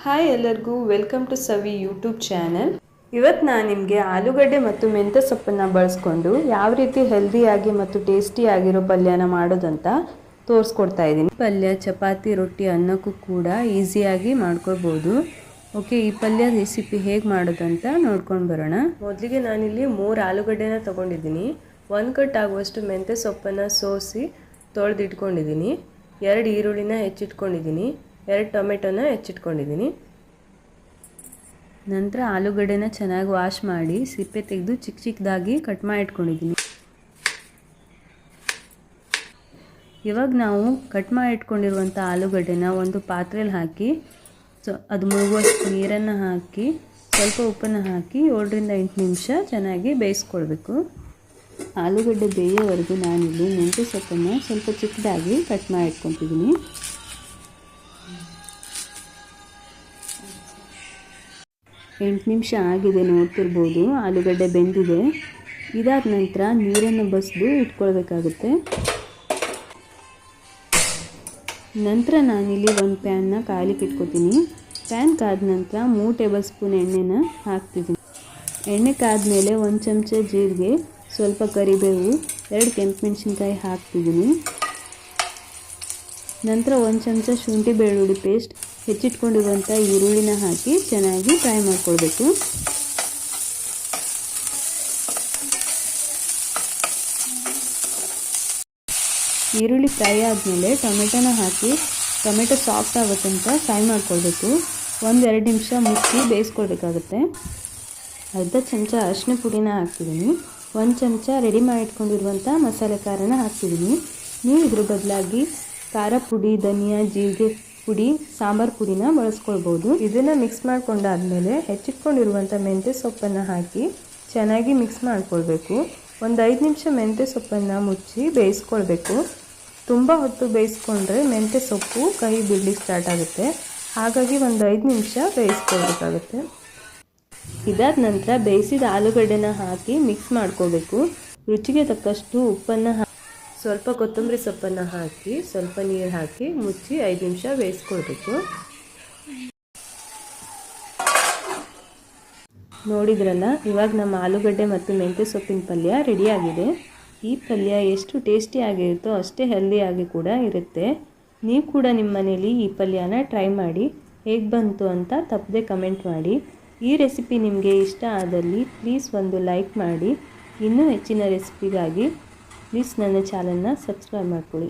Hi ಎಲ್ಲರಿಗೂ welcome to Savi YouTube channel. ಇವತ್ತು ನಾನು ನಿಮಗೆ ಆಲೂಗಡ್ಡೆ ಮತ್ತು ಮೆಂತ್ಯ ಸೊಪ್ಪನ್ನು ಬಳಸ್ಕೊಂಡು ಯಾವ ರೀತಿ ಹೆಲ್ದಿಯಾಗಿ ಮತ್ತು ಟೇಸ್ಟಿಯಾಗಿರೋ ಪಲ್ಯನ ಮಾಡೋದಂತ ತೋರಿಸ್ಕೊಡ್ತಾ ಇದ್ದೀನಿ. ಪಲ್ಯ ಚಪಾತಿ ರೊಟ್ಟಿ ಅನ್ನಕ್ಕೂ ಕೂಡ ಈಸಿಯಾಗಿ ಮಾಡ್ಕೊಳ್ಬೋದು. ಓಕೆ, ಈ ಪಲ್ಯ ರೆಸಿಪಿ ಹೇಗೆ ಮಾಡೋದಂತ ನೋಡ್ಕೊಂಡು ಬರೋಣ. ಮೊದಲಿಗೆ ನಾನಿಲ್ಲಿ 3 ಆಲೂಗಡ್ಡೆನ ತೊಗೊಂಡಿದ್ದೀನಿ. 1 ಕಟ್ ಆಗುವಷ್ಟು ಮೆಂತ್ಯ ಸೊಪ್ಪನ್ನು ಸೋಸಿ ತೊಳೆದಿಟ್ಕೊಂಡಿದ್ದೀನಿ. 2 ಈರುಳ್ಳಿನ ಹೆಚ್ಚಿಟ್ಕೊಂಡಿದ್ದೀನಿ. 2 ಟೊಮೆಟೊನ ಹೆಚ್ಚಿಟ್ಕೊಂಡಿದ್ದೀನಿ. ನಂತರ ಆಲೂಗಡ್ಡೆನ ಚೆನ್ನಾಗಿ ವಾಶ್ ಮಾಡಿ ಸಿಪ್ಪೆ ತೆಗೆದು ಚಿಕ್ಕ ಚಿಕ್ಕದಾಗಿ ಕಟ್ ಮಾಡಿ ಇಟ್ಕೊಂಡಿದ್ದೀನಿ. ಇವಾಗ ನಾವು ಕಟ್ ಮಾಡಿ ಇಟ್ಕೊಂಡಿರುವಂಥ ಆಲೂಗಡ್ಡೆನ ಒಂದು ಪಾತ್ರೆಯಲ್ಲಿ ಹಾಕಿ ಅದು ಮುಳುಗುವಷ್ಟು ನೀರನ್ನು ಹಾಕಿ ಸ್ವಲ್ಪ ಉಪ್ಪನ್ನು ಹಾಕಿ 7ರಿಂದ 8 ನಿಮಿಷ ಚೆನ್ನಾಗಿ ಬೇಯಿಸ್ಕೊಳ್ಬೇಕು. ಆಲೂಗಡ್ಡೆ ಬೇಯೋವರೆಗೂ ನಾನಿಲ್ಲಿ ಮೆಂತ್ಯ ಸೊಪ್ಪನ್ನು ಸ್ವಲ್ಪ ಚಿಕ್ಕದಾಗಿ ಕಟ್ ಮಾಡಿ ಇಟ್ಕೊತಿದ್ದೀನಿ. 8 ನಿಮಿಷ ಆಗಿದೆ, ನೋಡ್ತಿರ್ಬೋದು ಆಲೂಗಡ್ಡೆ ಬೆಂದಿದೆ. ಇದಾದ ನಂತರ ನೀರನ್ನು ಬಸಿದು ಇಟ್ಕೊಳ್ಬೇಕಾಗುತ್ತೆ. ನಂತರ ನಾನಿಲ್ಲಿ ಒಂದು ಪ್ಯಾನ್ನ ಕಾಯಲಿಕ್ಕೆ ಇಟ್ಕೊತೀನಿ. ಪ್ಯಾನ್ ಕಾದ ನಂತರ 3 ಟೇಬಲ್ ಸ್ಪೂನ್ ಎಣ್ಣೆನ ಹಾಕ್ತಿದ್ದೀನಿ. ಎಣ್ಣೆ ಕಾದ್ಮೇಲೆ 1 ಚಮಚ ಜೀರಿಗೆ, ಸ್ವಲ್ಪ ಕರಿಬೇವು, 2 ಕೆಂಪು ಮೆಣಸಿನ್ಕಾಯಿ ಹಾಕ್ತಿದ್ದೀನಿ. ನಂತರ 1 ಚಮಚ ಶುಂಠಿ ಬೆಳ್ಳುಳ್ಳಿ ಪೇಸ್ಟ್, ಹೆಚ್ಚಿಟ್ಕೊಂಡಿರುವಂಥ ಈರುಳ್ಳಿನ ಹಾಕಿ ಚೆನ್ನಾಗಿ ಫ್ರೈ ಮಾಡ್ಕೊಳ್ಬೇಕು. ಈರುಳ್ಳಿ ಫ್ರೈ ಆದಮೇಲೆ ಟೊಮೆಟೊನ ಹಾಕಿ ಟೊಮೆಟೊ ಸಾಫ್ಟ್ ಆಗುತ್ತಂತ ಫ್ರೈ ಮಾಡ್ಕೊಳ್ಬೇಕು. 1-2 ನಿಮಿಷ ಮುಚ್ಚಿ ಬೇಯಿಸ್ಕೊಳ್ಬೇಕಾಗುತ್ತೆ. ಅರ್ಧ ಚಮಚ ಅರಿಶಿನ ಪುಡಿನ ಹಾಕ್ತಿದ್ದೀನಿ. 1 ಚಮಚ ರೆಡಿ ಮಾಡಿ ಇಟ್ಕೊಂಡಿರುವಂಥ ಮಸಾಲೆ ಖಾರನ ಹಾಕ್ತಿದ್ದೀನಿ. ನೀವು ಇದ್ರ ಬದಲಾಗಿ ಖಾರ ಪುಡಿ, ಧನಿಯಾ, ಜೀರಿಗೆ ಪುಡಿ, ಸಾಂಬಾರು ಪುಡಿನ ಬಳಸ್ಕೊಳ್ಬೋದು. ಇದನ್ನು ಮಿಕ್ಸ್ ಮಾಡ್ಕೊಂಡಾದ್ಮೇಲೆ ಹೆಚ್ಚಿಟ್ಕೊಂಡಿರುವಂಥ ಮೆಂತ್ಯ ಸೊಪ್ಪನ್ನು ಹಾಕಿ ಚೆನ್ನಾಗಿ ಮಿಕ್ಸ್ ಮಾಡ್ಕೊಳ್ಬೇಕು. 5 ನಿಮಿಷ ಮೆಂತ್ಯ ಸೊಪ್ಪನ್ನು ಮುಚ್ಚಿ ಬೇಯಿಸ್ಕೊಳ್ಬೇಕು. ತುಂಬ ಹೊತ್ತು ಬೇಯಿಸ್ಕೊಂಡ್ರೆ ಮೆಂತ್ಯ ಸೊಪ್ಪು ಕೈ ಬಿಡಲಿಕ್ಕೆ ಸ್ಟಾರ್ಟ್ ಆಗುತ್ತೆ. ಹಾಗಾಗಿ 5 ನಿಮಿಷ ಬೇಯಿಸ್ಕೊಳ್ಬೇಕಾಗುತ್ತೆ. ಇದಾದ ನಂತರ ಬೇಯಿಸಿದ ಆಲೂಗಡ್ಡೆನ ಹಾಕಿ ಮಿಕ್ಸ್ ಮಾಡ್ಕೋಬೇಕು. ರುಚಿಗೆ ತಕ್ಕಷ್ಟು ಉಪ್ಪನ್ನು ಸ್ವಲ್ಪ ಕೊತ್ತಂಬರಿ ಸೊಪ್ಪನ್ನು ಹಾಕಿ ಸ್ವಲ್ಪ ನೀರು ಹಾಕಿ ಮುಚ್ಚಿ 5 ನಿಮಿಷ ಬೇಯಿಸ್ಕೊಳ್ಬೇಕು. ನೋಡಿದ್ರಲ್ಲ, ಇವಾಗ ನಮ್ಮ ಆಲೂಗಡ್ಡೆ ಮತ್ತು ಮೆಂತ್ಯ ಸೊಪ್ಪಿನ ಪಲ್ಯ ರೆಡಿಯಾಗಿದೆ. ಈ ಪಲ್ಯ ಎಷ್ಟು ಟೇಸ್ಟಿಯಾಗಿರುತ್ತೋ ಅಷ್ಟೇ ಹೆಲ್ದಿಯಾಗಿ ಕೂಡ ಇರುತ್ತೆ. ನೀವು ಕೂಡ ನಿಮ್ಮ ಮನೇಲಿ ಈ ಪಲ್ಯನ ಟ್ರೈ ಮಾಡಿ ಹೇಗೆ ಬಂತು ಅಂತ ತಪ್ಪದೆ ಕಮೆಂಟ್ ಮಾಡಿ. ಈ ರೆಸಿಪಿ ನಿಮಗೆ ಇಷ್ಟ ಆದಲ್ಲಿ ಪ್ಲೀಸ್ ಒಂದು ಲೈಕ್ ಮಾಡಿ. ಇನ್ನೂ ಹೆಚ್ಚಿನ ರೆಸಿಪಿಗಾಗಿ ಪ್ಲೀಸ್ ನನ್ನ ಚಾನಲ್ನ ಸಬ್ಸ್ಕ್ರೈಬ್ ಮಾಡ್ಕೊಳ್ಳಿ.